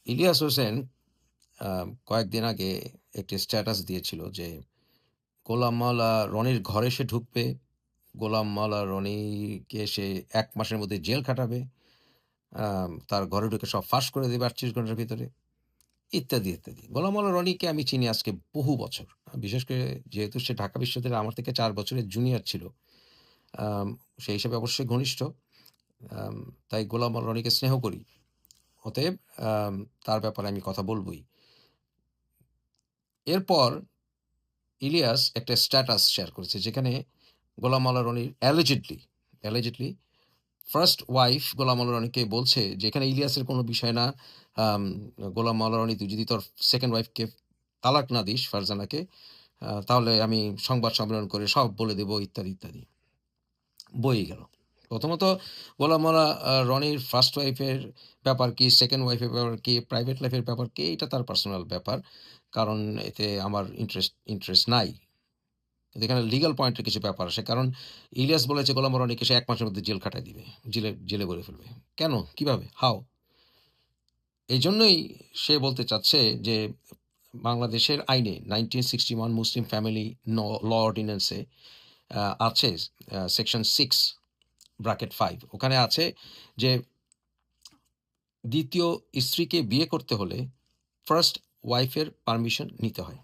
ইলিয়াস হোসেন কয়েকদিন আগে একটি স্ট্যাটাস দিয়েছিল যে, গোলাম মাওলা রনির ঘরে সে ঢুকবে, গোলাম মাওলা রনিকে সে ১ মাসের মধ্যে জেল খাটাবে, তার ঘরে ঢুকে সব ফাঁস করে দেবে ৩৮ ঘন্টার ভিতরে, ইত্যাদি, ইত্যাদি। গোলাম মাওলা রনিকে আমি চিনি আজকে বহু বছর। বিশেষ করে যেহেতু সে ঢাকা বিশ্ববিদ্যালয়ে আমার থেকে ৪ বছরের জুনিয়র ছিল। আম সেই হিসাবে অবশ্যই ঘনিষ্ঠ। আম তাই গোলাম মাওলা রনিকে স্নেহ করি। অতএব আম তার ব্যাপারে আমি কথা বলবই। এরপর ইলিয়াস একটা স্ট্যাটাস শেয়ার করেছে যেখানে গোলাম মাওলা রনির অ্যালিজেডলি ফার্স্ট ওয়াইফ গোলাম মাওলা রনিকে বলছে যে এখানে ইলিয়াসের কোনো বিষয় না। আম গোলাম মাওলা রনি তুই যদি তোর সেকেন্ড ওয়াইফকে তালাক না দিস ফারজানাকে, তাহলে আমি সংবাদ সম্মেলন করে সব বলে দেব ইত্যাদি, ইত্যাদি। বয়ে গেল। প্রথমত গোলাম মাওলা রনির ফার্স্ট ওয়াইফের ব্যাপার কি, সেকেন্ড ওয়াইফের ব্যাপার কি, প্রাইভেট লাইফের ব্যাপার কি, এটা তার পার্সোনাল ব্যাপার। কারণ এতে আমার ইন্টারেস্ট নাই। কিন্তু এখানে লিগ্যাল পয়েন্টের কিছু ব্যাপার আসে। কারণ ইলিয়াস বলেছে গোলাম মাওলানাকে সে ১ মাসের মধ্যে জেল খাটায় দিবে। জেলে ভরে ফেলবে। কেন? কিভাবে? হাউ? এইজন্যই সে বলতে চাচ্ছে যে বাংলাদেশের আইনে 1961 মুসলিম ফ্যামিলি ল অর্ডিন্যান্স এ আছে সেকশন 6 ব্র্যাকেট 5, ওখানে আছে যে ২য় স্ত্রীকে বিয়ে করতে হলে ফার্স্ট ওয়াইফের পারমিশন নিতে হয়।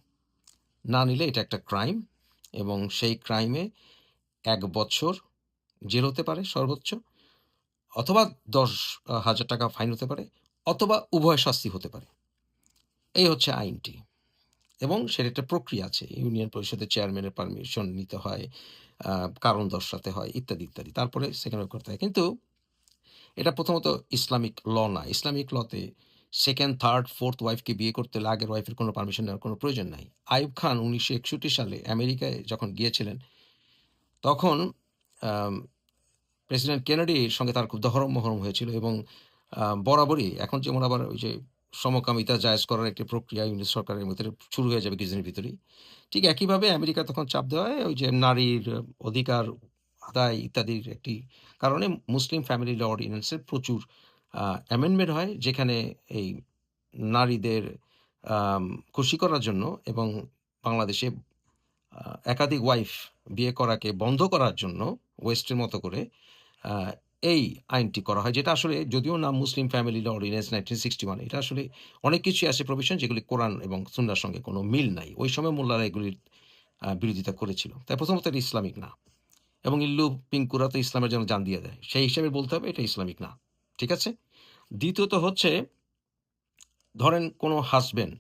না নিলে এটা একটা ক্রাইম এবং সেই ক্রাইমে ১ বছর জেল হতে পারে সর্বোচ্চ, অথবা ৳১০,০০০ ফাইন হতে পারে, অথবা উভয় শাস্তি হতে পারে। এই হচ্ছে আইনটি এবং সেটার একটা প্রক্রিয়া আছে। ইউনিয়ন পরিষদের চেয়ারম্যানের পারমিশন নিতে হয়, আ কারণ দর্শাতে হয় ইত্যাদি, ইত্যাদি। তারপরে সেকেন্ড ওয়াইফ করতে হয়। কিন্তু এটা প্রথমত ইসলামিক ল না। ইসলামিক লতে 2nd, 3rd, 4th ওয়াইফকে বিয়ে করতে হলে আগের ওয়াইফের কোনো পারমিশন নেওয়ার কোনো প্রয়োজন নাই। আইয়ুব খান ১৯৬১ সালে আমেরিকায় যখন গিয়েছিলেন, তখন আম প্রেসিডেন্ট কেনেডির সঙ্গে তার খুব দহরম-মহরম হয়েছিল এবং বরাবরই এখন যেমন আবার ওই যে সমকামিতা জায়েজ করার একটি প্রক্রিয়া ইউনিট সরকারের ভিতরে শুরু হয়ে যাবে কিছুদিনের ভিতরেই। ঠিক একইভাবে আমেরিকা তখন চাপ দেওয়া হয় ওই যে নারীর অধিকার আদায় ইত্যাদির একটি কারণে মুসলিম ফ্যামিলি ল অর্ডিন্যান্স এর প্রচুর অ্যামেন্ডমেন্ট হয় যেখানে এই নারীদের আম খুশি করার জন্য এবং বাংলাদেশে আ একাধিক ওয়াইফ বিয়ে করাকে বন্ধ করার জন্য ওয়েস্টের মতো করে আ এই আইনটি করা হয়। যেটা আসলে যদিও নাম মুসলিম ফ্যামিলি ল অর্ডিন্যান্স 1961, এটা আসলে অনেক কিছুই আছে প্রভিশন যেগুলি কোরআন এবং সুন্নাহর সঙ্গে কোনো মিল নাই। ওই সময় মোল্লারা এগুলির বিরোধিতা করেছিল। তাই প্রথমত এটা ইসলামিক না এবং ইল্লু পিঙ্কুরা তো ইসলামের জন্য জান দিয়ে দেয়। সেই হিসেবে বলতে হবে এটা ইসলামিক না। ঠিক আছে? দ্বিতীয়ত হচ্ছে, ধরেন কোনো হাসব্যান্ড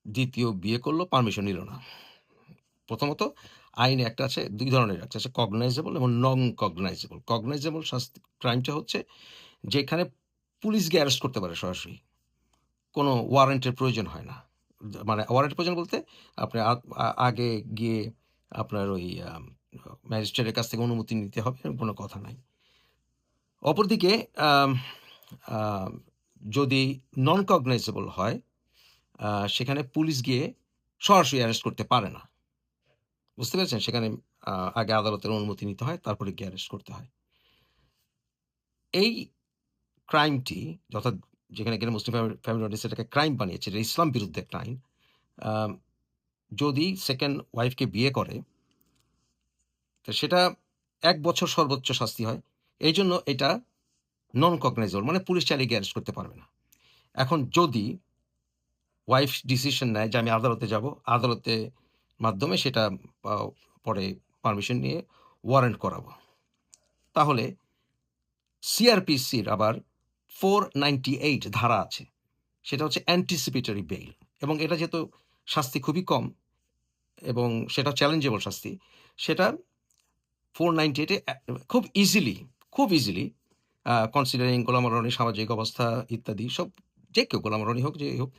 ২য় বিয়ে করল, পারমিশন নিল না। প্রথমত আইনে একটা আছে, ২ ধরনের। একটা আছে কগনাইজেবল এবং নন কগনাইজেবল। কগনাইজেবল ক্রাইমটা হচ্ছে যেখানে পুলিশ গিয়ে অ্যারেস্ট করতে পারে সরাসরি। কোনো ওয়ারেন্টের প্রয়োজন হয় না। মানে ওয়ারেন্টের প্রয়োজন বলতে আপনার আগে গিয়ে আপনার ওই ম্যাজিস্ট্রেটের কাছ থেকে অনুমতি নিতে হবে, এরকম কোনো কথা নাই। অপরদিকে আম আ যদি নন কগনাইজেবল হয়, সেখানে পুলিশ গিয়ে সরাসরি অ্যারেস্ট করতে পারে না। বুঝতে পেরেছেন? সেখানে আ আগে আদালতের অনুমতি নিতে হয়, তারপরে গিয়ে অ্যারেস্ট করতে হয়। এই ক্রাইমটি অর্থাৎ যেখানে কিনা মুসলিম ফ্যামিলি অডিয়েন্স এটাকে ক্রাইম বানিয়েছে, এটা ইসলাম বিরুদ্ধে একটা আইন। আম যদি 2nd ওয়াইফকে বিয়ে করে, তো সেটা ১ বছর সর্বোচ্চ শাস্তি হয়। এইজন্য এটা নন কগনাইজেবল, মানে পুলিশ চাইলে গিয়ে অ্যারেস্ট করতে পারবে না। এখন যদি ওয়াইফ ডিসিশন নেয় যে আমি আদালতে যাবো, আদালতের মাধ্যমে সেটা আ পরে পারমিশন নিয়ে ওয়ারেন্ট করাবো। তাহলে সিআরপিসির আবার 498 ধারা আছে। সেটা হচ্ছে অ্যান্টিসিপেটরি বেইল এবং এটা যেহেতু শাস্তি খুবই কম এবং সেটা চ্যালেঞ্জেবল শাস্তি, সেটা 498 এ খুব ইজিলি কনসিডারিং গোলাম রনির সামাজিক অবস্থা ইত্যাদি সব, যে কেউ গোলাম রনি হোক, যেই হোক,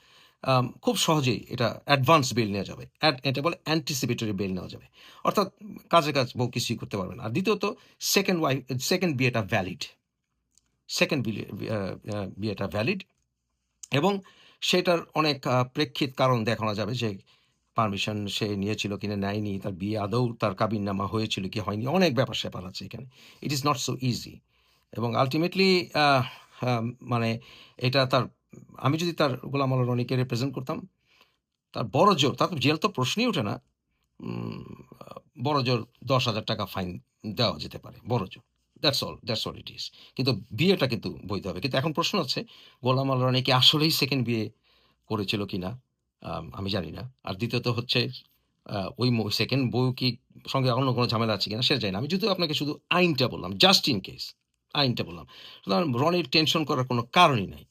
খুব সহজেই এটা অ্যাডভান্স বেইল নেওয়া যাবে। এটা বলে অ্যান্টিসিপেটরি বেইল নেওয়া যাবে। অর্থাৎ কাজের কাজ বউ কিছুই করতে পারবে না। আর দ্বিতীয়ত 2nd ওয়াইফ 2nd বিয়েটা ভ্যালিড। 2nd বিয়েটা ভ্যালিড এবং সেটার অনেক প্রেক্ষিত কারণ দেখানো যাবে যে পারমিশন সে নিয়েছিল কিনা নেয়নি, তার বিয়ে আদৌ তার কাবিননামা হয়েছিল কি হয়নি। অনেক ব্যাপার-স্যাপার আছে এখানে। ইট ইস নট সো ইজি এবং আল্টিমেটলি আ মানে এটা তার আমি যদি তার গোলাম মাওলা রনিকে রিপ্রেজেন্ট করতাম, তার বড়জোর, তার তো জেল তো প্রশ্নই ওঠে না। উম আ বড়জোর ৳১০,০০০ ফাইন দেওয়া যেতে পারে। বড়জোর। দ্যাটস অল ইট ইস। কিন্তু বিয়েটা কিন্তু বৈধ হবে। কিন্তু এখন প্রশ্ন হচ্ছে গোলাম মাওলা রনি কি আসলেই 2nd বিয়ে করেছিল কিনা? আমি জানি না। আর দ্বিতীয়ত হচ্ছে ওই 2nd বউ কি সঙ্গে অন্য কোনো ঝামেলা আছে কিনা সেটা জানি না। আমি যদিও আপনাকে শুধু আইনটা বললাম, জাস্ট ইন কেস আইনটা বললাম। সুতরাং রনির টেনশন করার কোনো কারণই নাই।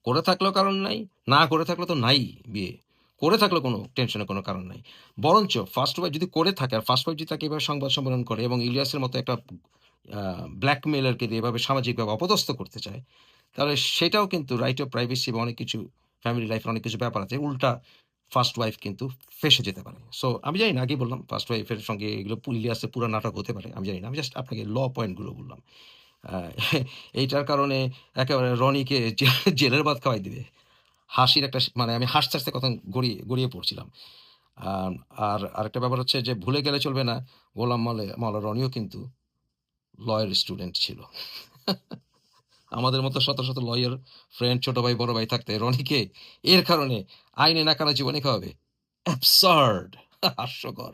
করে থাকলেও কারণ নাই, না করে থাকলে তো নাই বিয়ে। করে থাকলেও কোনো টেনশনের কোনো কারণ নাই। বরঞ্চ ফার্স্ট ওয়াইফ যদি করে থাকে আর ফার্স্ট ওয়াইফ যদি তাকে এভাবে সংবাদ সম্মেলন করে এবং ইলিয়াসের মতো একটা আ ব্ল্যাকমেইলারকে দিয়ে এভাবে সামাজিকভাবে অপদস্থ করতে চায়, তাহলে সেটাও কিন্তু রাইট অফ প্রাইভেসি বা অনেক কিছু ফ্যামিলি লাইফ এর অনেক কিছু ব্যাপার আছে। উল্টা ফার্স্ট ওয়াইফ কিন্তু ফেঁসে যেতে পারে। সো আমি জানি না, আগেই বললাম ফার্স্ট ওয়াইফ এর সঙ্গে এগুলো ইলিয়াসের পুরা নাটক হতে পারে। আমি জানি না। আমি জাস্ট আপনাকে পয়েন্ট গুলো বললাম। আ এইটার কারণে একেবারে রনিকে জেলের ভাত খাওয়াই দিবে। হাসির একটা মানে আমি হাসতে, হাসতে কথা গড়িয়ে গড়িয়ে পড়ছিলাম। আম আর আরেকটা ব্যাপার হচ্ছে যে ভুলে গেলে চলবে না, গোলাম মাওলা রনিও কিন্তু লয়ের স্টুডেন্ট ছিল। আমাদের মতো শত, শত লয়ার ফ্রেন্ড, ছোট ভাই, বড় ভাই থাকতে রনিকে এর কারণে আইনে নাকানো জীবনই খাওয়াবে। অ্যাবসার্ড! হাস্যকর।